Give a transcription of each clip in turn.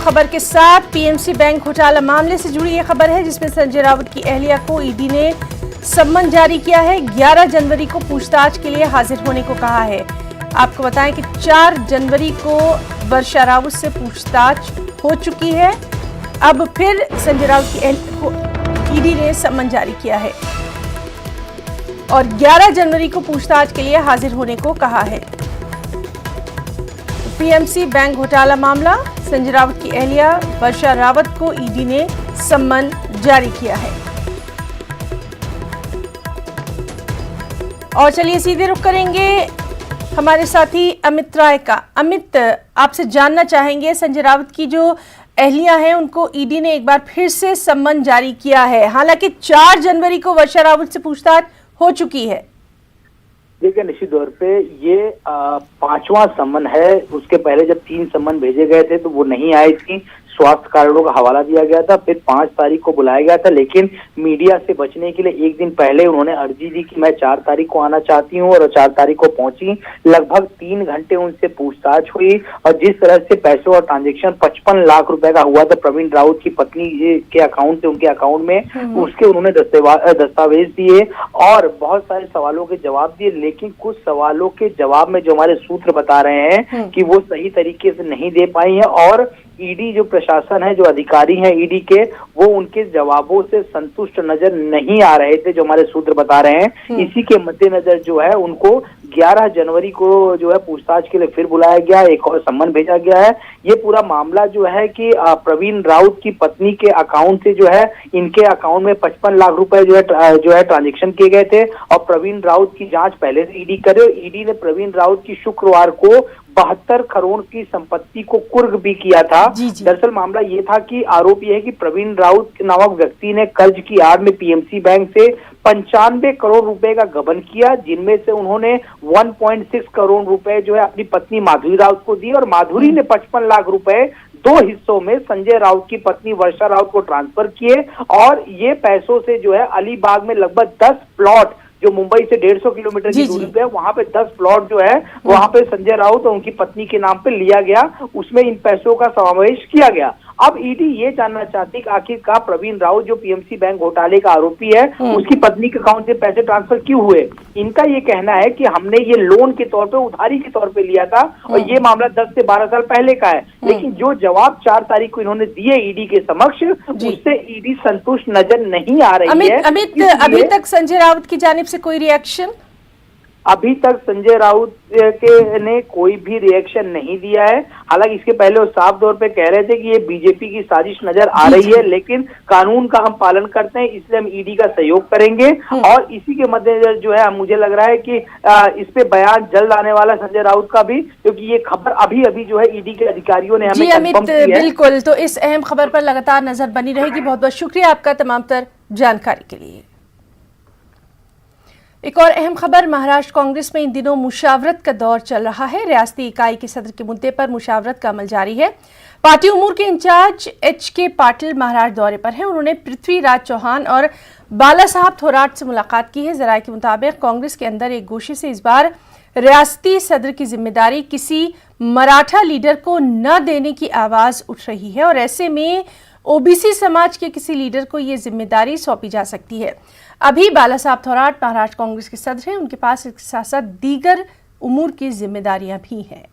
खबर के साथ पीएमसी बैंक घोटाला मामले से जुड़ी यह खबर है, जिसमें संजय राउत की अहलिया को ईडी ने सम्मन जारी किया है। 11 जनवरी को पूछताछ के लिए हाजिर होने को कहा है। आपको बताएं कि 4 जनवरी को वर्षा राउत से पूछताछ हो चुकी है। अब फिर संजय राउत की अहलिया को ईडी ने सम्मन जारी किया है और 11 जनवरी को पूछताछ के लिए हाजिर होने को कहा है। पीएमसी बैंक घोटाला मामला, संजय राउत की अहलिया वर्षा रावत को ईडी ने सम्मन जारी किया है। और चलिए सीधे रुख करेंगे हमारे साथी अमित राय का। अमित, आपसे जानना चाहेंगे, संजय रावत की जो अहलिया हैं उनको ईडी ने एक बार फिर से सम्मन जारी किया है। हालांकि 4 जनवरी को वर्षा रावत से पूछताछ हो चुकी है। देखिए, निश्चित तौर पे ये 5वां सम्मन है। उसके पहले जब 3 सम्मन भेजे गए थे तो वो नहीं आई थी, स्वास्थ्य कारणों का हवाला दिया गया था। फिर 5 तारीख को बुलाया गया था, लेकिन मीडिया से बचने के लिए एक दिन पहले उन्होंने अर्जी दी कि मैं 4 तारीख को आना चाहती हूँ, और 4 तारीख को पहुंची। लगभग 3 घंटे उनसे पूछताछ हुई और जिस तरह से पैसों और ट्रांजेक्शन 55 लाख रुपए का हुआ था प्रवीण राउत की पत्नी के अकाउंट से उनके अकाउंट में, उसके उन्होंने दस्तावेज दिए और बहुत सारे सवालों के जवाब दिए। लेकिन कुछ सवालों के जवाब में जो हमारे सूत्र बता रहे हैं कि वो सही तरीके से नहीं दे पाई है, और ईडी जो प्रशासन है, जो अधिकारी हैं ईडी के, वो उनके जवाबों से संतुष्ट नजर नहीं आ रहे थे, जो हमारे सूत्र बता रहे हैं। इसी के मद्देनजर जो है उनको 11 जनवरी को जो है पूछताछ के लिए फिर बुलाया गया, एक और सम्मन भेजा गया है। ये पूरा मामला जो है कि प्रवीण राउत की पत्नी के अकाउंट से जो है इनके अकाउंट में 55 लाख रुपए जो है ट्रांजेक्शन किए गए थे, और प्रवीण राउत की जांच पहले से ईडी करे। ईडी ने प्रवीण राउत की शुक्रवार को 72 करोड़ की संपत्ति को कुर्क भी किया था। दरअसल मामला ये था कि आरोप ये है कि प्रवीण राउत नामक व्यक्ति ने कर्ज की आड़ में पीएमसी बैंक से 95 करोड़ रुपए का गबन किया, जिनमें से उन्होंने 1.6 करोड़ रुपए जो है अपनी पत्नी माधुरी राउत को दी, और माधुरी ने 55 लाख रुपए 2 हिस्सों में संजय राउत की पत्नी वर्षा राउत को ट्रांसफर किए। और ये पैसों से जो है अलीबाग में लगभग 10 प्लॉट, जो मुंबई से 150 किलोमीटर की दूरी पे है, वहां पे 10 प्लॉट जो है वहां पे संजय राउत और उनकी पत्नी के नाम पे लिया गया। उसमें इन पैसों का समावेश किया गया। अब ईडी ये जानना चाहती है कि आखिरकार प्रवीण राउत जो पीएमसी बैंक घोटाले का आरोपी है, उसकी पत्नी के अकाउंट से पैसे ट्रांसफर क्यों हुए। इनका ये कहना है कि हमने ये लोन के तौर पे, उधारी के तौर पे लिया था, और ये मामला 10 से 12 साल पहले का है। लेकिन जो जवाब 4 तारीख को इन्होंने दिए ईडी के समक्ष, उससे ईडी संतुष्ट नजर नहीं आ रही है। अमित, अभी तक संजय राउत की जानिब से कोई रिएक्शन? अभी तक संजय राउत ने कोई भी रिएक्शन नहीं दिया है। हालांकि इसके पहले वो साफ तौर पे कह रहे थे कि ये बीजेपी की साजिश नजर आ रही है, लेकिन कानून का हम पालन करते हैं, इसलिए हम ईडी का सहयोग करेंगे। और इसी के मद्देनजर जो है मुझे लग रहा है कि इस पे बयान जल्द आने वाला संजय राउत का भी, क्योंकि ये खबर अभी अभी जो है ईडी के अधिकारियों ने हमें कंफर्म की है। बिल्कुल, तो इस अहम खबर पर लगातार नजर बनी रहेगी। बहुत बहुत शुक्रिया आपका तमाम तर जानकारी के लिए। एक और अहम खबर, महाराष्ट्र कांग्रेस में इन दिनों मुशावरत का दौर चल रहा है। रियासती इकाई के सदर के मुद्दे पर मुशावरत का अमल जारी है। पार्टी उमूर के इंचार्ज HK पाटिल महाराष्ट्र दौरे पर हैं। उन्होंने पृथ्वीराज चौहान और बाला साहब थोराट से मुलाकात की है। जराये के मुताबिक कांग्रेस के अंदर एक गोशे से इस बार रियासती सदर की जिम्मेदारी किसी मराठा लीडर को न देने की आवाज उठ रही है, और ऐसे में ओबीसी समाज के किसी लीडर को ये जिम्मेदारी सौंपी जा सकती है। अभी बाला साहब थोराट महाराष्ट्र कांग्रेस के सदर हैं, उनके पास इसके साथ साथ दीगर उमूर की जिम्मेदारियां भी हैं।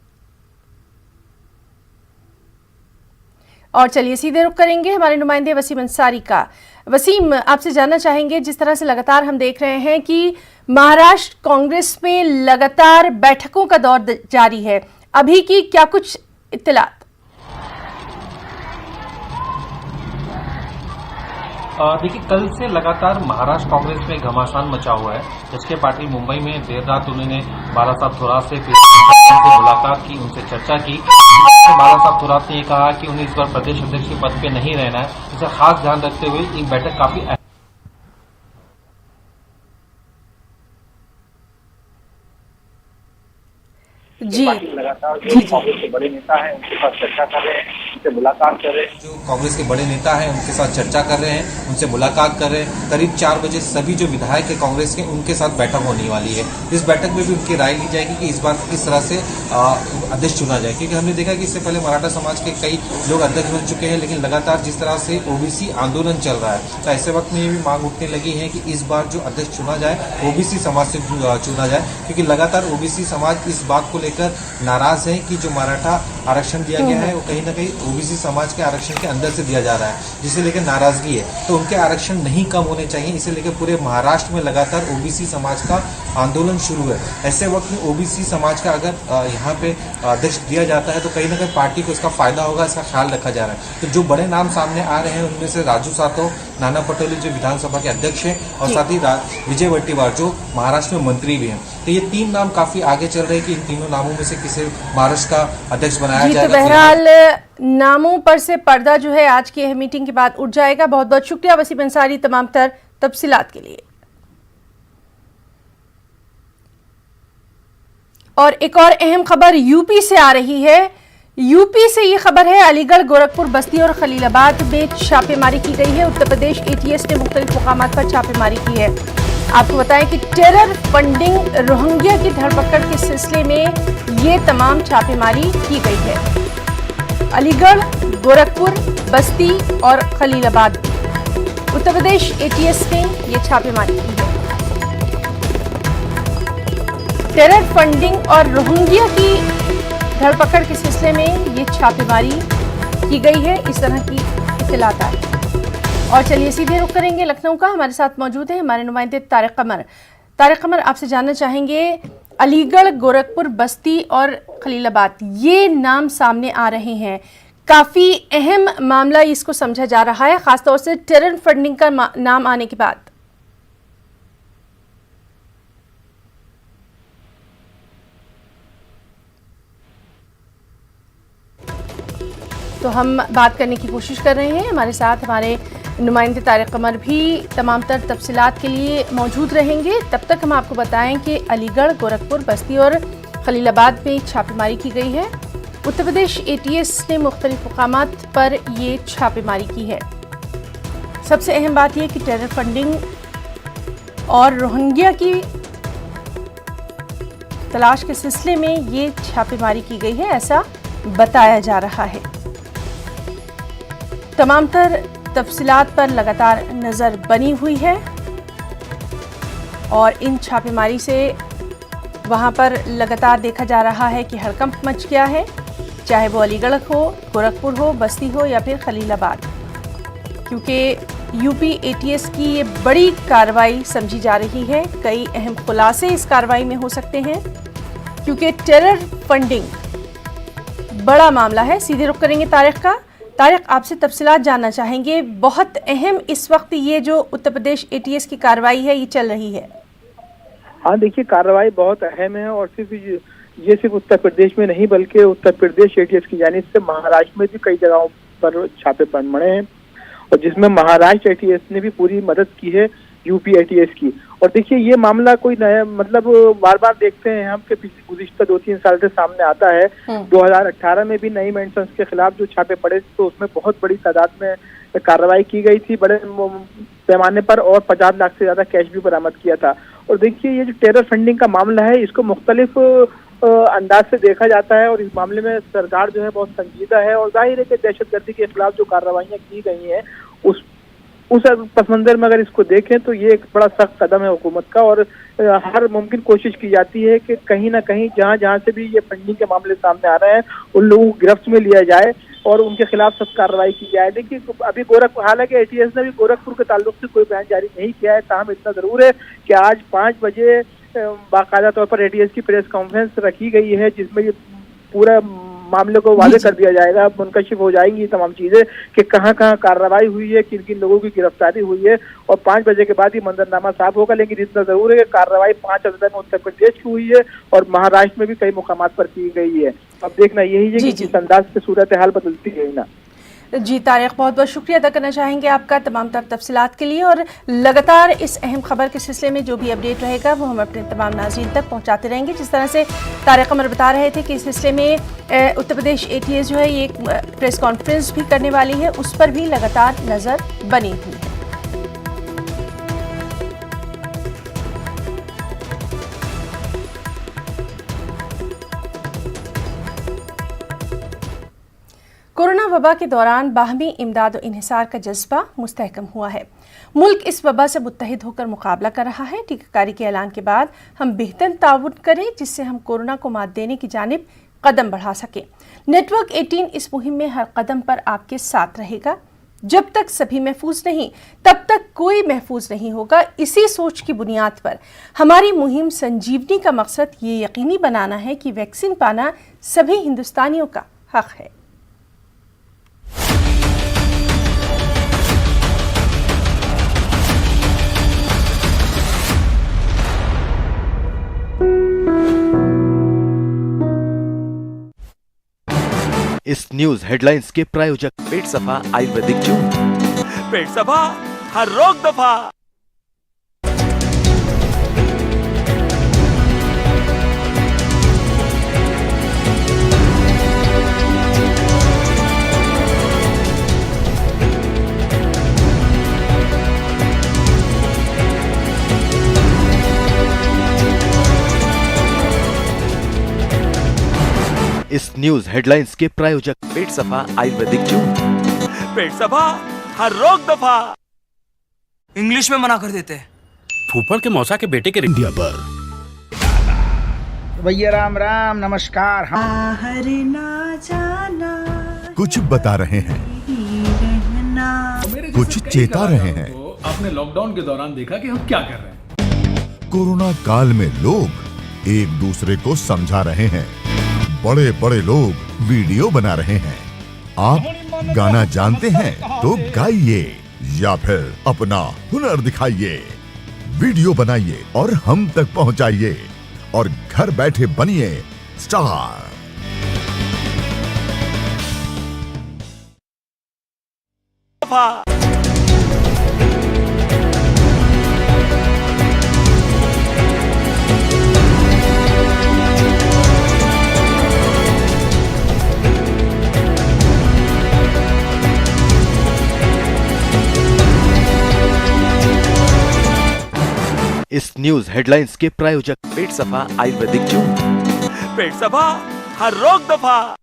और चलिए सीधे रुख करेंगे हमारे नुमाइंदे वसीम अंसारी का। वसीम, आपसे जानना चाहेंगे, जिस तरह से लगातार हम देख रहे हैं कि महाराष्ट्र कांग्रेस में लगातार बैठकों का दौर जारी है, अभी की क्या कुछ इत्तलात? देखिए, कल से लगातार महाराष्ट्र कांग्रेस में घमासान मचा हुआ है। HK पाटिल मुंबई में देर रात उन्होंने बाला साहब थोराट से मुलाकात की, उनसे चर्चा की। बाला साहब थोराट ने ये कहा कि उन्हें इस बार प्रदेश अध्यक्ष के पद पे नहीं रहना है। इसे खास ध्यान रखते हुए ये बैठक काफी जी पार्टी लगातार जो कांग्रेस के बड़े नेता हैं उनके साथ चर्चा कर रहे हैं, उनसे मुलाकात कर रहे हैं। जो कांग्रेस के बड़े नेता हैं उनके साथ चर्चा कर रहे हैं, उनसे मुलाकात कर रहे हैं। करीब 4 बजे सभी जो विधायक है कांग्रेस के उनके साथ बैठक होने वाली है। इस बैठक में भी उनकी राय ली जाएगी कि इस बार किस तरह से अध्यक्ष चुना जाए, क्योंकि हमने देखा कि इससे पहले मराठा समाज के कई लोग अध्यक्ष बन चुके हैं, लेकिन लगातार जिस तरह से ओबीसी आंदोलन चल रहा है तो ऐसे वक्त में ये भी मांग उठने लगी है कि इस बार जो अध्यक्ष चुना जाए ओबीसी समाज से चुना जाए, क्योंकि लगातार ओबीसी समाज इस बात को लेकर नाराज है कि जो मराठा आरक्षण दिया गया है वो कहीं ना कहीं ओबीसी समाज के आरक्षण के अंदर से दिया जा रहा है, जिसे लेकर नाराजगी है। तो उनके आरक्षण नहीं कम होने चाहिए, इसे लेकर पूरे महाराष्ट्र में लगातार ओबीसी समाज का आंदोलन शुरू है। ऐसे वक्त में ओबीसी समाज का अगर यहाँ पे अध्यक्ष दिया जाता है तो कहीं ना कहीं पार्टी को इसका फायदा होगा, इसका ख्याल रखा जा रहा है। तो जो बड़े नाम सामने आ रहे हैं उनमें से राजू सातव, नाना पटोले जो विधानसभा के अध्यक्ष हैं, और साथ ही विजय वट्टीवार जो महाराष्ट्र में मंत्री भी हैं। तो ये 3 नाम काफी आगे चल रहे हैं कि इन तीनों नामों में से किसे महाराष्ट्र का अध्यक्ष बनाया जाएगा। तो बहरहाल नामों पर से पर्दा जो है आज की मीटिंग के बाद उठ जाएगा। बहुत बहुत शुक्रिया वसीम अंसारी तमाम तफसीलात के लिए। और एक और अहम खबर यूपी से आ रही है। यूपी से ये खबर है, अलीगढ़, गोरखपुर, बस्ती और खलीलाबाद में छापेमारी की गई है। उत्तर प्रदेश एटीएस ने मुख्तलिफ मुकामात पर छापेमारी की है। आपको बताएं कि टेरर फंडिंग रोहिंग्या की धरपकड़ के सिलसिले में ये तमाम छापेमारी की गई है। अलीगढ़, गोरखपुर, बस्ती और खलीलाबाद उत्तर प्रदेश एटीएस ने ये छापेमारी की है। टेरर फंडिंग और रोहिंग्या की धरपकड़ के सिलसिले में ये छापेमारी की गई है, इस तरह की इत्तलात आई। और चलिए सीधे रुख करेंगे लखनऊ का। हमारे साथ मौजूद है हमारे नुमाइंदे तारिक कमर। तारिक कमर, आपसे जानना चाहेंगे, अलीगढ़, गोरखपुर, बस्ती और खलीलाबाद ये नाम सामने आ रहे हैं, काफी अहम मामला इसको समझा जा रहा है, खासतौर से टेरर फंडिंग का नाम आने के बाद। तो हम बात करने की कोशिश कर रहे हैं, हमारे साथ हमारे नुमाइंदे तारिक कमर भी तमाम तर तफसीलात के लिए मौजूद रहेंगे। तब तक हम आपको बताएं कि अलीगढ़, गोरखपुर, बस्ती और खलीलाबाद में छापेमारी की गई है। उत्तर प्रदेश एटीएस ने मुख्तलिफ मुकामात पर ये छापेमारी की है। सबसे अहम बात यह कि टेरर फंडिंग और रोहिंग्या की तलाश के सिलसिले में ये छापेमारी की गई है, ऐसा बताया जा रहा है। तमाम तर तफसीलात पर लगातार नज़र बनी हुई है और इन छापेमारी से वहां पर लगातार देखा जा रहा है कि हड़कंप मच गया है, चाहे वो अलीगढ़ हो, गोरखपुर हो, बस्ती हो या फिर खलीलाबाद, क्योंकि यूपी एटीएस की ये बड़ी कार्रवाई समझी जा रही है। कई अहम खुलासे इस कार्रवाई में हो सकते हैं, क्योंकि टेरर फंडिंग बड़ा मामला है। सीधे रुख करेंगे तारिक का। तारिक, आपसे तफसीलात जानना चाहेंगे, बहुत अहम इस वक्त ये जो उत्तर प्रदेश एटीएस की कार्रवाई है ये चल रही है। हाँ देखिए, कार्रवाई बहुत अहम है और सिर्फ उत्तर प्रदेश में नहीं बल्कि उत्तर प्रदेश एटीएस की जानिब से महाराष्ट्र में भी कई जगहों पर छापे पड़े हैं और जिसमें महाराष्ट्र एटीएस ने भी पूरी मदद की है यूपी एटीएस की। और देखिए, ये मामला कोई नया मतलब बार बार देखते हैं हम कि पिछले गुज़िश्ता 2-3 साल से सामने आता है। 2018 में भी नई मेंशंस के खिलाफ जो छापे पड़े तो उसमें बहुत बड़ी तादाद में कार्रवाई की गई थी बड़े पैमाने पर और 50 लाख से ज्यादा कैश भी बरामद किया था। और देखिए, ये जो टेरर फंडिंग का मामला है इसको मुख्तलिफ अंदाज से देखा जाता है और इस मामले में सरकार जो है बहुत संजीदा है और जाहिर है कि दहशतगर्दी के खिलाफ जो कार्रवाइयाँ की गई हैं उस पस मंजर में अगर इसको देखें तो ये एक बड़ा सख्त कदम है हुकूमत का और हर मुमकिन कोशिश की जाती है कि कहीं ना कहीं जहां से भी ये फंडिंग के मामले सामने आ रहे हैं उन लोगों को गिरफ्त में लिया जाए और उनके खिलाफ सख्त कार्रवाई की जाए। देखिए, अभी हालांकि एटीएस ने भी गोरखपुर के ताल्लुक से कोई बयान जारी नहीं किया है, ताहम इतना जरूर है कि आज 5 बजे बाकायदा तौर पर एटीएस की प्रेस कॉन्फ्रेंस रखी गई है जिसमें ये पूरा मामले को वाज़ेह कर दिया जाएगा, मुनकशिफ हो जाएंगी तमाम चीजें कि कहाँ कहाँ कार्रवाई हुई है, किन किन लोगों की गिरफ्तारी हुई है और 5 बजे के बाद ही मंजरनामा साफ होगा। लेकिन इतना जरूर है कि कार्रवाई 5 अदद में उत्तर प्रदेश की हुई है और महाराष्ट्र में भी कई मुकामात पर की गई है। अब देखना यही है कि किस अंदाज से सूरत हाल बदलती है ना। जी तारिक, बहुत बहुत शुक्रिया अदा करना चाहेंगे आपका तमाम तफसीलात के लिए, और लगातार इस अहम खबर के सिलसिले में जो भी अपडेट रहेगा वो हम अपने तमाम नाज़रीन तक पहुंचाते रहेंगे। जिस तरह से तारिक कमर बता रहे थे कि इस सिलसिले में उत्तर प्रदेश ATS जो है ये एक प्रेस कॉन्फ्रेंस भी करने वाली है, उस पर भी लगातार नज़र बनी हुई है। कोरोना वबा के दौरान बाहमी इमदाद और इन्हिसार का जज्बा मुस्तहकम हुआ है। मुल्क इस वबा से मुत्तहिद होकर मुकाबला कर रहा है। टीकाकारी के ऐलान के बाद हम बेहतर ताउन करें जिससे हम कोरोना को मात देने की जानिब कदम बढ़ा सकें। नेटवर्क 18 इस मुहिम में हर कदम पर आपके साथ रहेगा। जब तक सभी महफूज नहीं तब तक कोई महफूज नहीं होगा। इसी सोच की बुनियाद पर हमारी मुहिम संजीवनी का मकसद ये यकीनी बनाना है कि वैक्सीन पाना सभी हिंदुस्तानियों का हक है। इस न्यूज हेडलाइंस के प्रायोजक पेट सफा आयुर्वेदिक चूर्ण, पेट सफा हर रोग दफा। इस न्यूज हेडलाइंस के प्रायोजक पेट सफा आयुर्वेदिक चूर्ण, पेट सफा हर रोग दफा। इंग्लिश में मना कर देते हैं। फूफड़ के मौसा के बेटे के इंडिया पर भैया राम राम नमस्कार। बाहर ना जाना, कुछ बता रहे हैं, कुछ चेता रहे हैं। आपने लॉकडाउन के दौरान देखा कि हम क्या कर रहे हैं। कोरोना काल में लोग एक दूसरे को समझा रहे हैं। बड़े बड़े लोग वीडियो बना रहे हैं। आप गाना जानते हैं तो गाइए या फिर अपना हुनर दिखाइए। वीडियो बनाइए और हम तक पहुंचाइए और घर बैठे बनिए स्टार। इस न्यूज हेडलाइंस के प्रायोजक पेट सफा आयुर्वेदिक चूर्ण, पेट सफा हर रोग दफा।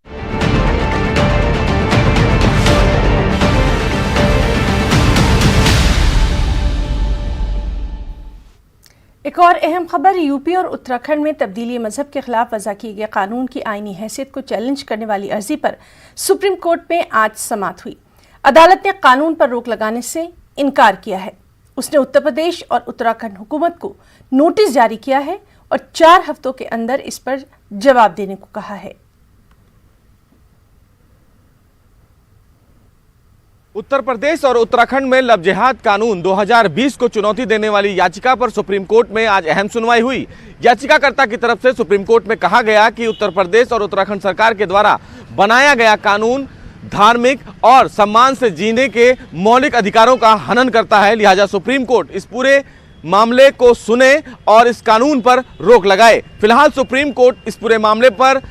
एक और अहम खबर, यूपी और उत्तराखंड में तब्दीली मजहब के खिलाफ वज़ा किए गए कानून की आईनी हैसियत को चैलेंज करने वाली अर्जी पर सुप्रीम कोर्ट में आज समाअत हुई। अदालत ने कानून पर रोक लगाने से इनकार किया है। उसने उत्तर प्रदेश और उत्तराखंड हुकूमत को नोटिस जारी किया है और 4 हफ्तों के अंदर इस पर जवाब देने को कहा है। उत्तर प्रदेश और उत्तराखंड में लव जिहाद कानून 2020 को चुनौती देने वाली याचिका पर सुप्रीम कोर्ट में आज अहम सुनवाई हुई। याचिकाकर्ता की तरफ से सुप्रीम कोर्ट में कहा गया कि उत्तर प्रदेश और उत्तराखंड सरकार के द्वारा बनाया गया कानून धार्मिक और सम्मान से जीने के मौलिक अधिकारों का हनन करता है। लिहाजा सुप्रीम कोर्ट इस पूरे मामले को सुने और इस कानून पर रोक लगाए। फिलहाल सुप्रीम कोर्ट इस पूरे मामले पर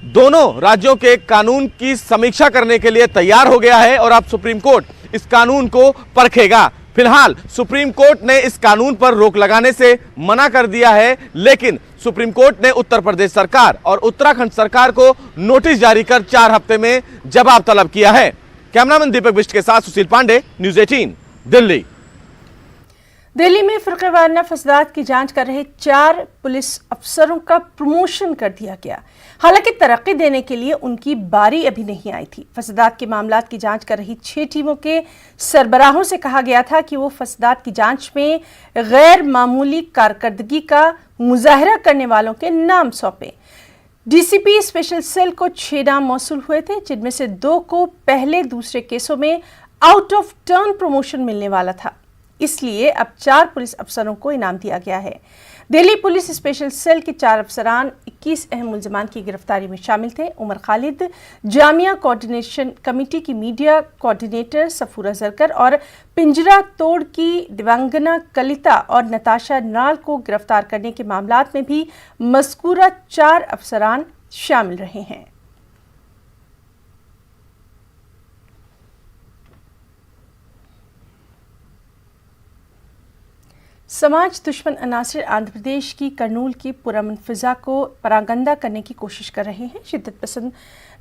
दोनों राज्यों के कानून की समीक्षा करने के लिए तैयार हो गया है और अब सुप्रीम कोर्ट इस कानून को परखेगा। फिलहाल सुप्रीम कोर्ट ने इस कानून पर रोक लगाने से मना कर दिया है, लेकिन सुप्रीम कोर्ट ने उत्तर प्रदेश सरकार और उत्तराखंड सरकार को नोटिस जारी कर 4 हफ्ते में जवाब तलब किया है। कैमरामैन दीपक बिष्ट के साथ सुशील पांडे, न्यूज़ 18, दिल्ली। दिल्ली में फर्क़ेवाराना फसादात की जांच कर रहे 4 पुलिस अफसरों का प्रमोशन कर दिया गया। हालांकि तरक्की देने के लिए उनकी बारी अभी नहीं आई थी। फसादात के मामलात की जांच कर रही 6 टीमों के सरबराहों से कहा गया था कि वो फसादात की जांच में गैर मामूली कारकर्दगी का मुजाहरा करने वालों के नाम सौंपें। डीसीपी स्पेशल सेल को 6 नाम मौसूल हुए थे, जिनमें से 2 को पहले दूसरे केसों में आउट ऑफ टर्न प्रमोशन मिलने वाला था। इसलिए अब 4 पुलिस अफसरों को इनाम दिया गया है। दिल्ली पुलिस स्पेशल सेल के 4 अफसरान 21 अहम मुलजमान की गिरफ्तारी में शामिल थे। उमर खालिद, जामिया कोऑर्डिनेशन कमेटी की मीडिया कोऑर्डिनेटर सफूरा जरकर और पिंजरा तोड़ की दिव्यांगना कलिता और नताशा नाल को गिरफ्तार करने के मामलात में भी मज़कूरा 4 अफसरान शामिल रहे हैं। समाज दुश्मन अनासर आंध्र प्रदेश की करनूल की पुरअमन फिजा को परागंदा करने की कोशिश कर रहे हैं। शिद्दत पसंद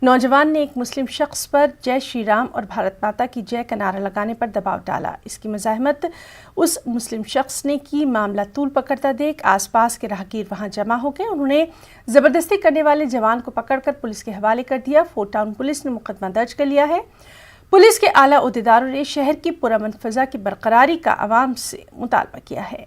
नौजवान ने एक मुस्लिम शख्स पर जय श्री राम और भारत माता की जय का नारा लगाने पर दबाव डाला। इसकी मज़ाहमत उस मुस्लिम शख्स ने की। मामला तूल पकड़ता देख आसपास के राहगीर वहां जमा हो गए। उन्होंने जबरदस्ती करने वाले जवान को पकड़कर पुलिस के हवाले कर दिया। फोर्ट टाउन पुलिस ने मुकदमा दर्ज कर लिया है। पुलिस के आला ओहदेदारों ने शहर की पुरअमन फिजा की बरकरारी का आवाम से मुतालबा किया है।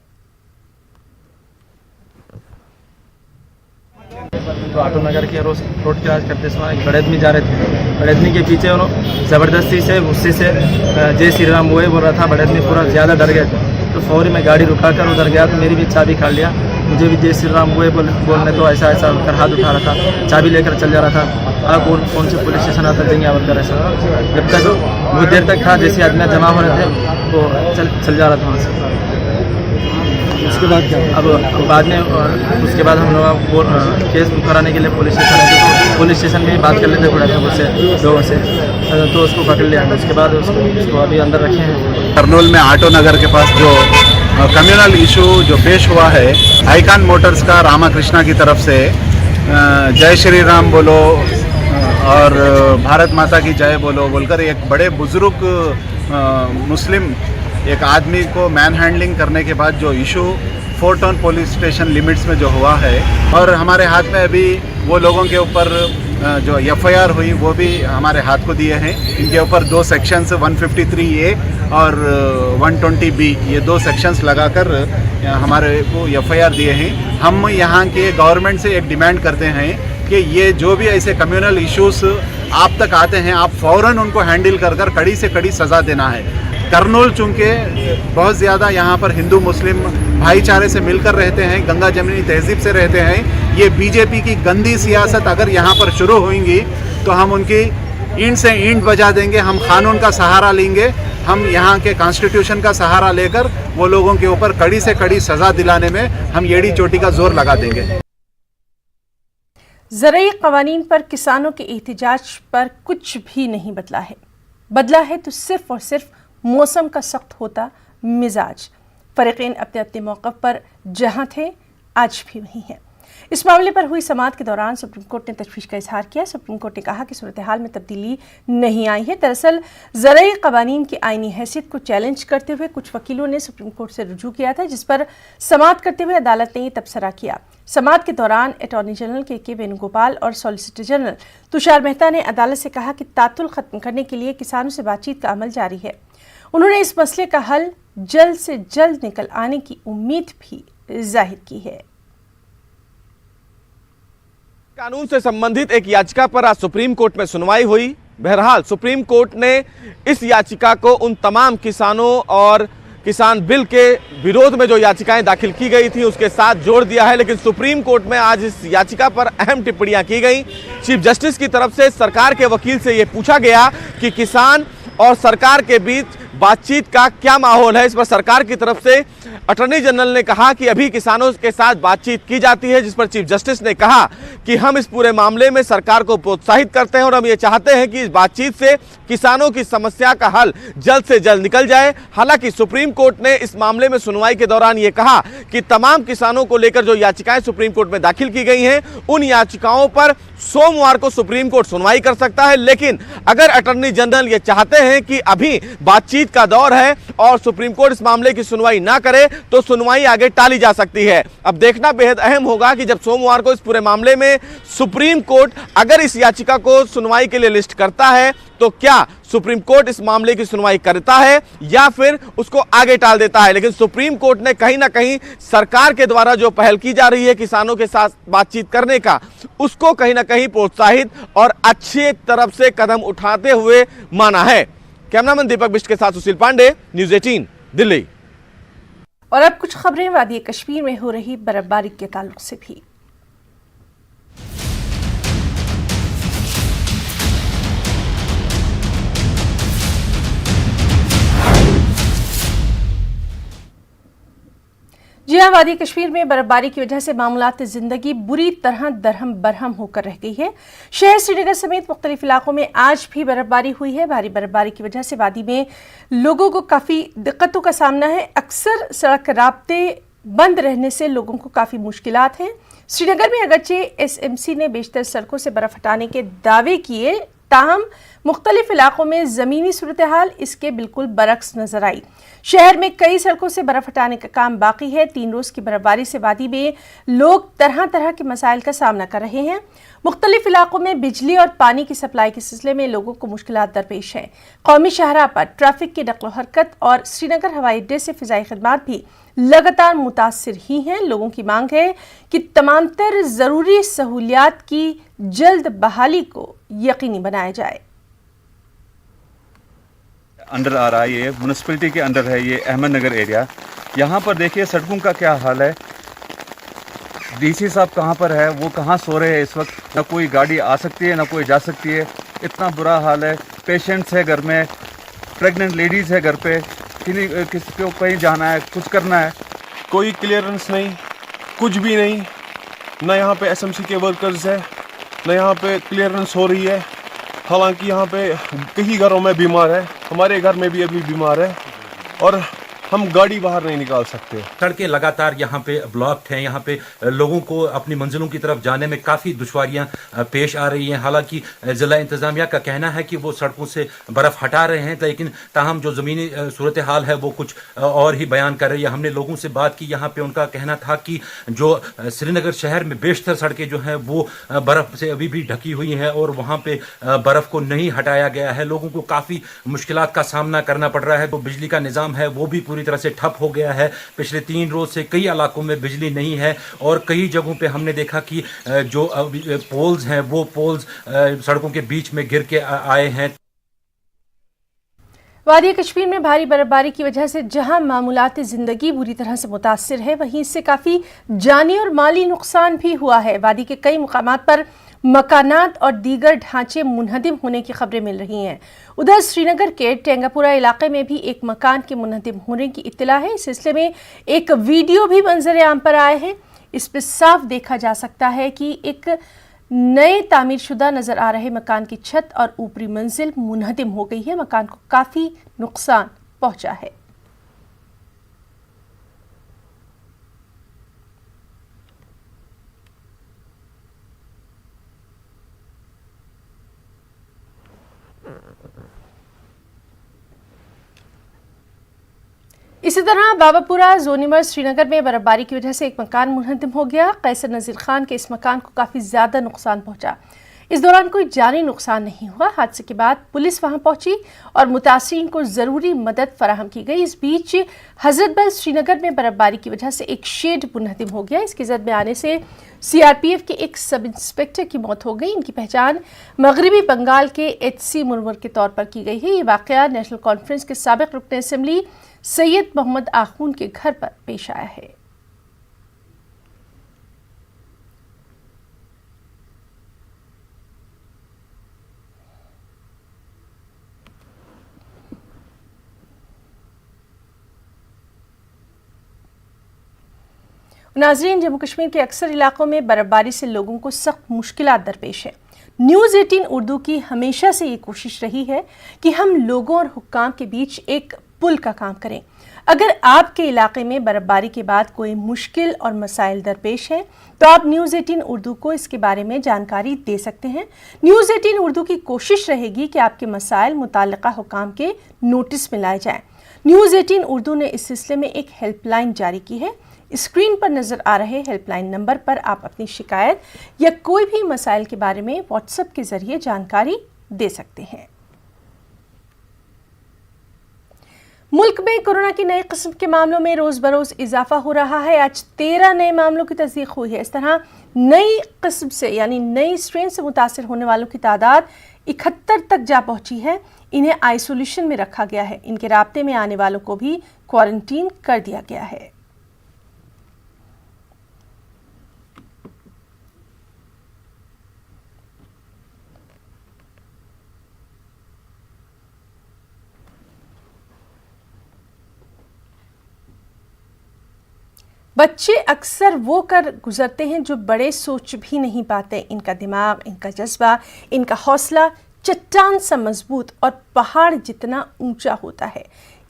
तो ऑटो नगर के रोड क्रॉस करते समय एक बड़े आदमी जा रहे थे। बड़े आदमी के पीछे उन्होंने ज़बरदस्ती से गुस्से से जय श्री राम वो बोल रहा था। बड़े आदमी पूरा ज़्यादा डर गए थे, तो फौरी में गाड़ी रुका कर उधर गया तो मेरी भी चाबी खा लिया। मुझे भी जय श्री राम वो बोलने तो ऐसा कर हाथ उठा रहा था, चाबी लेकर चल जा रहा था। आप कौन से पुलिस स्टेशन आता देंगे आप कर ऐसा। जब तक बहुत देर तक था, जैसे आदमी जमा हो रहे थे तो चल जा रहा था वहाँ से। उसके बाद क्या अब बाद में उसके बाद हम लोग केस बुक कराने के लिए पुलिस स्टेशन आए, तो पुलिस स्टेशन में बात कर लेते पड़ा था उससे लोगों से, तो उसको पकड़ लिया। उसके बाद उसको अभी अंदर रखे हैं। करनूल में ऑटो नगर के पास जो कम्युनल इशू जो पेश हुआ है, आइकॉन मोटर्स का रामाकृष्णा की तरफ से जय श्री राम बोलो और भारत माता की जय बोलो बोलकर एक बड़े बुजुर्ग मुस्लिम एक आदमी को मैन हैंडलिंग करने के बाद जो issue fort town police station limits में जो हुआ है, और हमारे हाथ में अभी वो लोगों के ऊपर जो एफआईआर हुई वो भी हमारे हाथ को दिए हैं। इनके ऊपर 2 सेक्शंस 153A और 120B ये 2 सेक्शंस लगाकर हमारे को एफआईआर दिए हैं। हम यहाँ के गवर्नमेंट से एक डिमांड करते हैं कि ये जो भी ऐसे कम्युनल इश्यूज आप तक आते हैं, आप फ़ौरन उनको हैंडल कर कड़ी से कड़ी सज़ा देना है। करनूल चूँकि बहुत ज़्यादा यहाँ पर हिंदू मुस्लिम भाईचारे से मिलकर रहते हैं, गंगा जमनी तहजीब से रहते हैं। ये बीजेपी की गंदी सियासत अगर यहाँ पर शुरू होंगी तो हम उनकी ईंट से ईंट बजा देंगे। हम कानून का सहारा लेंगे, हम यहाँ के कॉन्स्टिट्यूशन का सहारा लेकर वो लोगों के ऊपर कड़ी से कड़ी सज़ा दिलाने में हम एड़ी चोटी का जोर लगा देंगे। ज़रूरी क़वानीन पर किसानों के एहतिजाज पर कुछ भी नहीं बदला है। बदला है तो सिर्फ और सिर्फ मौसम का सख्त होता मिजाज। फ़रीक़ैन अपने अपने मौक़िफ़ पर जहाँ थे आज भी वहीं हैं। इस मामले पर हुई समाअत के दौरान सुप्रीम कोर्ट ने तशवीश का इजहार किया। सुप्रीम कोर्ट ने कहा कि सूरत हाल में तब्दीली नहीं आई है। दरअसल ज़रूरी क़वानीन की आईनी हैसियत को चैलेंज करते हुए कुछ वकीलों ने सुप्रीम कोर्ट से रुजू किया था, जिस पर समाअत करते हुए अदालत ने ये तबसरा किया। समाअत के दौरान अटॉर्नी जनरल के वेणुगोपाल और सॉलिसिटर जनरल तुषार मेहता ने अदालत से कहा कि तातुल ख़त्म करने के लिए किसानों से बातचीत का अमल जारी है। उन्होंने इस मसले का हल जल्द से जल्द निकल आने की उम्मीद भी जाहिर की है। कानून से संबंधित एक याचिका पर आज सुप्रीम कोर्ट में सुनवाई हुई। बहरहाल सुप्रीम कोर्ट ने इस याचिका को उन तमाम किसानों और किसान बिल के विरोध में जो याचिकाएं दाखिल की गई थी उसके साथ जोड़ दिया है। लेकिन सुप्रीम कोर्ट में आज इस याचिका पर अहम टिप्पणियां की गई। चीफ जस्टिस की तरफ से सरकार के वकील से यह पूछा गया कि किसान और सरकार के बीच बातचीत का क्या माहौल है। इस पर सरकार की तरफ से अटॉर्नी जनरल ने कहा कि अभी किसानों के साथ बातचीत की जाती है, जिस पर चीफ जस्टिस ने कहा कि हम इस पूरे मामले में सरकार को प्रोत्साहित करते हैं और हम ये चाहते हैं कि इस बातचीत से किसानों की समस्या का हल जल्द से जल्द निकल जाए। हालांकि सुप्रीम कोर्ट ने इस मामले में सुनवाई के दौरान ये कहा कि तमाम किसानों को लेकर जो याचिकाएं सुप्रीम कोर्ट में दाखिल की गई हैं, उन याचिकाओं पर सोमवार को सुप्रीम कोर्ट सुनवाई कर सकता है। लेकिन अगर अटॉर्नी जनरल ये चाहते हैं कि अभी बातचीत का दौर है और सुप्रीम कोर्ट इस मामले की सुनवाई ना करे तो सुनवाई आगे टाली जा सकती है। अब देखना बेहद अहम होगा कि जब सोमवार को इस पूरे मामले में सुप्रीम कोर्ट अगर इस याचिका को सुनवाई के लिए लिस्ट करता है तो क्या सुप्रीम कोर्ट इस मामले की सुनवाई करता है या फिर उसको आगे टाल देता है। लेकिन सुप्रीम कोर्ट ने कहीं ना कहीं सरकार के द्वारा जो पहल की जा रही है किसानों के साथ बातचीत करने का, उसको कहीं ना कहीं प्रोत्साहित और अच्छी तरफ से कदम उठाते हुए माना है। कैमरामैन दीपक बिष्ट के साथ सुशील पांडे, न्यूज़ 18 दिल्ली। और अब कुछ खबरें वादी कश्मीर में हो रही बर्फबारी के ताल्लुक से भी। जी हाँ, वादी कश्मीर में बर्फबारी की वजह से मामूलात जिंदगी बुरी तरह दरहम बरहम होकर रह गई है। शहर श्रीनगर समेत मुख्तलिफ इलाकों में आज भी बर्फबारी हुई है। भारी बर्फबारी की वजह से वादी में लोगों को काफ़ी दिक्कतों का सामना है। अक्सर सड़क राब्ते बंद रहने से लोगों को काफ़ी मुश्किलात हैं। श्रीनगर में अगरचे एसएमसी ने बेशतर सड़कों से बर्फ हटाने के दावे किए, ताहम मुख्तलिफ इलाकों में ज़मीनी सूरत हाल इसके बिल्कुल बरक्स नजर आई। शहर में कई सड़कों से बर्फ हटाने का काम बाकी है। 3 रोज़ की बर्फबारी से वादी में लोग तरह तरह के मसाइल का सामना कर रहे हैं। मुख्तलिफ इलाकों में बिजली और पानी की सप्लाई के सिलसिले में लोगों को मुश्किलात दरपेश हैं। कौमी शाहराह पर ट्रैफिक की नकलो हरकत और श्रीनगर हवाई अड्डे से फ़िज़ाई खिदमात भी लगातार मुतासिर ही हैं। लोगों की मांग है कि तमाम तर ज़रूरी सहूलियात की जल्द बहाली को यकीनी बनाया जाए। अंडर आ रहा है, ये म्यूनसिपैलिटी के अंडर है, ये अहमदनगर एरिया। यहाँ पर देखिए सड़कों का क्या हाल है। डीसी साहब कहाँ पर है, वो कहाँ सो रहे हैं इस वक्त। ना कोई गाड़ी आ सकती है ना कोई जा सकती है, इतना बुरा हाल है। पेशेंट्स है घर में, प्रेग्नेंट लेडीज़ है घर पे, किसी को कहीं जाना है, कुछ करना है, कोई क्लियरेंस नहीं, कुछ भी नहीं। ना यहाँ पे एसएमसी के वर्कर्स है, ना यहाँ पे क्लियरेंस हो रही है। हालांकि यहाँ पे कई घरों में बीमार है, हमारे घर में भी अभी बीमार है और हम गाड़ी बाहर नहीं निकाल सकते। सड़कें लगातार यहाँ पे ब्लॉक्ड हैं। यहाँ पे लोगों को अपनी मंजिलों की तरफ जाने में काफ़ी दुश्वारियाँ पेश आ रही हैं। हालांकि ज़िला इंतज़ामिया का कहना है कि वो सड़कों से बर्फ़ हटा रहे हैं, लेकिन ताहम जो ज़मीनी सूरत हाल है वो कुछ और ही बयान कर रही है। हमने लोगों से बात की, यहाँ पे उनका कहना था कि जो श्रीनगर शहर में बेशतर सड़कें जो हैं वो बर्फ़ से अभी भी ढकी हुई हैं और वहाँ पर बर्फ़ को नहीं हटाया गया है। लोगों को काफ़ी मुश्किलात का सामना करना पड़ रहा है। तो बिजली का निज़ाम है वो भी पूरी तरह से ठप हो गया है। पिछले 3 रोज से कई इलाकों में बिजली नहीं है और कई जगहों पे हमने देखा कि जो पोल्स हैं वो पोल्स सड़कों के बीच में गिर के आए हैं। वादी कश्मीर में भारी बर्फबारी की वजह से जहां मामूलात ज़िंदगी बुरी तरह से मुतासिर है, वहीं इससे काफ़ी जानी और माली नुकसान भी हुआ है। वादी के कई मुकामात पर मकानात और दीगर ढांचे मुनहदिम होने की खबरें मिल रही हैं। उधर श्रीनगर के टेंगापुरा इलाके में भी एक मकान के मुनहदिम होने की इत्तला है। इस सिलसिले में एक वीडियो भी मंजर आम पर आए हैं। इस पर साफ देखा जा सकता है कि एक नए तामीरशुदा नजर आ रहे मकान की छत और ऊपरी मंजिल मुनहदिम हो गई है। मकान को काफ़ी नुकसान पहुंचा है। इसी तरह बाबापुरा जोनीमर श्रीनगर में बर्फबारी की वजह से एक मकान मुनहदिम हो गया। कैसर नज़ीर खान के इस मकान को काफ़ी ज़्यादा नुकसान पहुंचा। इस दौरान कोई जानी नुकसान नहीं हुआ। हादसे के बाद पुलिस वहां पहुंची और मुतासिरीन को ज़रूरी मदद फराहम की गई। इस बीच हजरतबल श्रीनगर में बर्फबारी की वजह से एक शेड मुनहदिम हो गया। इसकी जद में आने से सीआरपीएफ के एक सब इंस्पेक्टर की मौत हो गई। इनकी पहचान मगरबी बंगाल के एचसी मुनवर के तौर पर की गई है। ये वाक़या नेशनल कॉन्फ्रेंस के साबिक रुकन असम्बली सैयद मोहम्मद आखून के घर पर पेश आया है। नाज़रीन, जम्मू कश्मीर के अक्सर इलाकों में बर्फबारी से लोगों को सख्त मुश्किलात दरपेश है। न्यूज़ 18 उर्दू की हमेशा से ये कोशिश रही है कि हम लोगों और हुक्काम के बीच एक पुल का काम करें। अगर आपके इलाके में बर्फबारी के बाद कोई मुश्किल और मसाइल दरपेश है तो आप न्यूज़ 18 उर्दू को इसके बारे में जानकारी दे सकते हैं। न्यूज़ 18 उर्दू की कोशिश रहेगी कि आपके मसाइल मुताल्लिका हुक्काम के नोटिस में लाए जाएं। न्यूज़ 18 उर्दू ने इस सिलसिले में एक हेल्पलाइन जारी की है। स्क्रीन पर नजर आ रहे हेल्पलाइन नंबर पर आप अपनी शिकायत या कोई भी मसाइल के बारे में व्हाट्सएप के जरिए जानकारी दे सकते हैं। मुल्क में कोरोना की नई किस्म के मामलों में रोज बरोज इजाफा हो रहा है। आज 13 नए मामलों की तस्दीक हुई है। इस तरह नई किस्म से यानी नई स्ट्रेन से मुतासिर होने वालों की तादाद 71 तक जा पहुंची है। इन्हें आइसोलेशन में रखा गया है। इनके राब्ते में आने वालों को भी क्वारंटीन कर दिया गया है। बच्चे अक्सर वो कर गुजरते हैं जो बड़े सोच भी नहीं पाते। इनका दिमाग, इनका जज्बा, इनका हौसला चट्टान सा मजबूत और पहाड़ जितना ऊंचा होता है।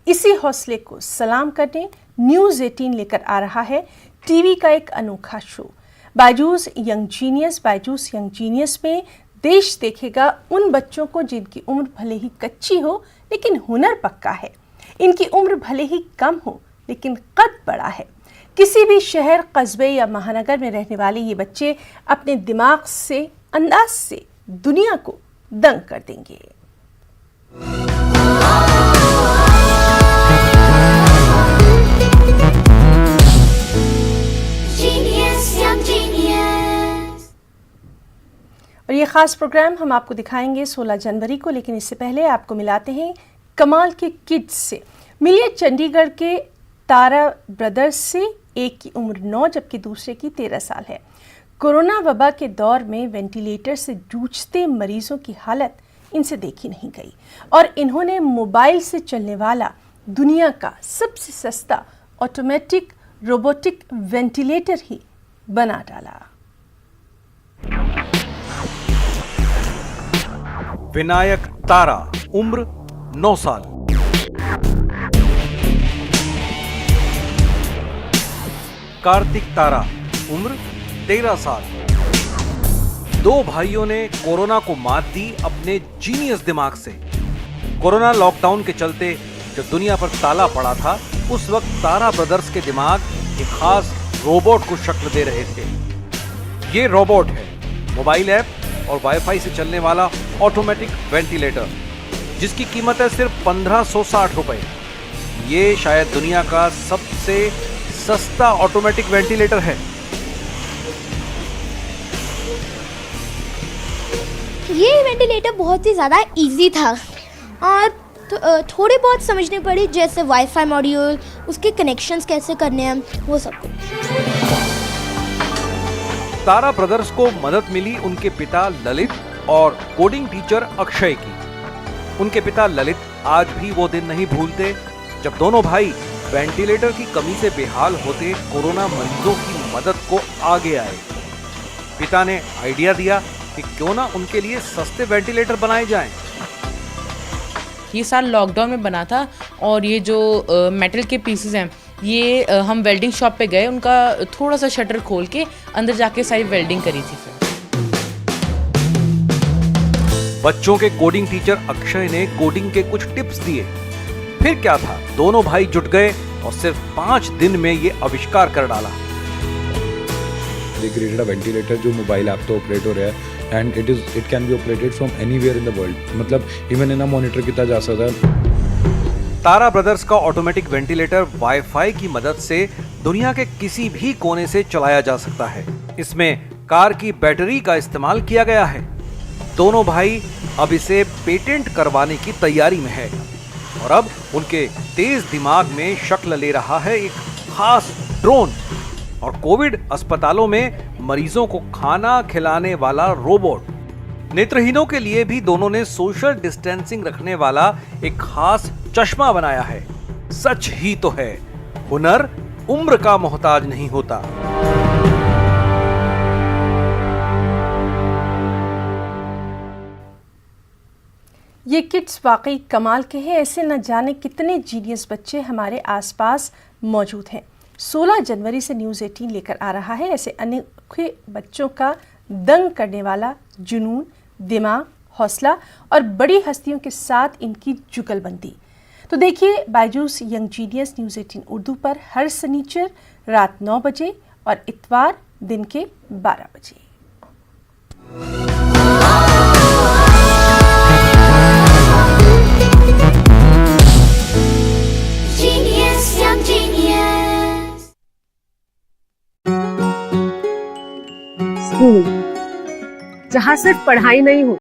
इसी हौसले को सलाम करने न्यूज़ 18 लेकर आ रहा है टीवी का एक अनोखा show Byju's young genius. Byju's young genius में देश देखेगा उन बच्चों को जिनकी उम्र भले ही कच्ची हो लेकिन हुनर पक्का है। इनकी उम्र भले ही कम हो लेकिन कद बड़ा है। किसी भी शहर, कस्बे या महानगर में रहने वाले ये बच्चे अपने दिमाग से, अंदाज से दुनिया को दंग कर देंगे। और ये खास प्रोग्राम हम आपको दिखाएंगे 16 जनवरी को, लेकिन इससे पहले आपको मिलाते हैं कमाल के किड्स से। मिलिए चंडीगढ़ के तारा ब्रदर्स से। एक की उम्र 9 जबकि दूसरे की 13 साल है। कोरोना वबा के दौर में वेंटिलेटर से जूझते मरीजों की हालत इनसे देखी नहीं गई और इन्होंने मोबाइल से चलने वाला दुनिया का सबसे सस्ता ऑटोमेटिक रोबोटिक वेंटिलेटर ही बना डाला। विनायक तारा, उम्र 9 साल। कार्तिक तारा, उम्र 13 साल। दो भाइयों ने कोरोना को मात दी अपने जीनियस दिमाग से। कोरोना लॉकडाउन के चलते जब दुनिया पर ताला पड़ा था, उस वक्त तारा ब्रदर्स के दिमाग एक खास रोबोट को शक्ल दे रहे थे। ये रोबोट है मोबाइल ऐप और वाईफाई से चलने वाला ऑटोमेटिक वेंटिलेटर, जिसकी कीमत है सिर्फ 1560 रुपए। ये शायद दुनिया का सबसे सस्ता ऑटोमेटिक वेंटिलेटर है। ये वेंटिलेटर बहुत ही ज़्यादा इजी था और थोड़ी बहुत समझनी पड़ी, जैसे वाईफाई मॉड्यूल, उसके कनेक्शंस कैसे करने हैं, वो सब कुछ। तारा ब्रदर्स को मदद मिली उनके पिता ललित और कोडिंग टीचर अक्षय की। उनके पिता ललित आज भी वो दिन नहीं भूलते जब दोनों भाई वेंटिलेटर की कमी से बेहाल होते कोरोना मरीजों की मदद को आगे आए। पिता ने आइडिया दिया कि क्यों ना उनके लिए सस्ते वेंटिलेटर बनाए जाएं। ये साल लॉकडाउन में बना था और ये जो मेटल के पीसेस हैं, ये हम वेल्डिंग शॉप पे गए, उनका थोड़ा सा शटर खोल के अंदर जाके सारी वेल्डिंग करी थी। फिर बच्चों के कोडिंग टीचर अक्षय ने कोडिंग के कुछ टिप्स दिए। फिर क्या था, दोनों भाई जुट गए और सिर्फ 5 दिन में ये आविष्कार कर डाला। They created a ventilator जो मोबाइल ऐप तो ऑपरेट हो रहा है and it can be operated from anywhere in the world, मतलब इवन इन मॉनिटर किया जा सकता है। तारा ब्रदर्स का ऑटोमेटिक वेंटिलेटर वाईफाई की मदद से दुनिया के किसी भी कोने से चलाया जा सकता है। इसमें कार की बैटरी का इस्तेमाल किया गया है। दोनों भाई अब इसे पेटेंट करवाने की तैयारी में है और अब उनके तेज दिमाग में शक्ल ले रहा है एक खास ड्रोन और कोविड अस्पतालों में मरीजों को खाना खिलाने वाला रोबोट। नेत्रहीनों के लिए भी दोनों ने सोशल डिस्टेंसिंग रखने वाला एक खास चश्मा बनाया है। सच ही तो है, हुनर उम्र का मोहताज नहीं होता। ये किड्स वाकई कमाल के हैं। ऐसे न जाने कितने जीनियस बच्चे हमारे आसपास मौजूद हैं। 16 जनवरी से न्यूज़ 18 लेकर आ रहा है ऐसे अनेक बच्चों का दंग करने वाला जुनून, दिमाग, हौसला और बड़ी हस्तियों के साथ इनकी जुगलबंदी। तो देखिए Byju's young genius news 18 Urdu पर हर शनिचर रात 9 बजे और इतवार दिन के 12 बजे। स्कूल जहाँ सिर्फ पढ़ाई नहीं होती,